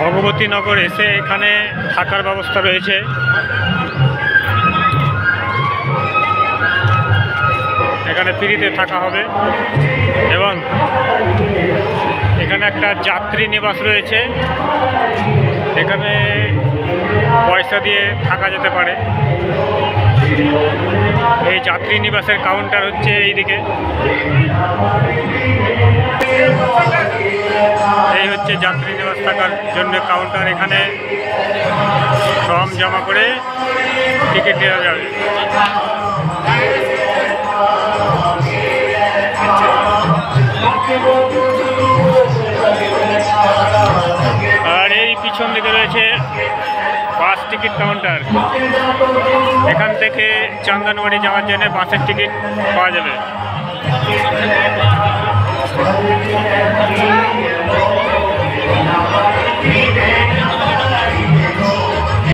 ভগবতীনগর এসে এখানে থাকার ব্যবস্থা রয়েছে। এখানে ফ্রিতে থাকা হবে এবং এখানে একটা যাত্রী নিবাস রয়েছে, এখানে পয়সা দিয়ে থাকা যেতে পারে। এই যাত্রী নিবাসের কাউন্টার হচ্ছে এইদিকে। এই হচ্ছে যাত্রী নিবাস থাকার জন্য কাউন্টার। এখানে ফর্ম জমা করে টিকিট দেওয়া যাবে। আর এই পিছন দিকে রয়েছে বাস টিকিট কাউন্টার। এখান থেকে চন্দনবাড়ি যাওয়ার জন্য বাসের টিকিট পাওয়া যাবে।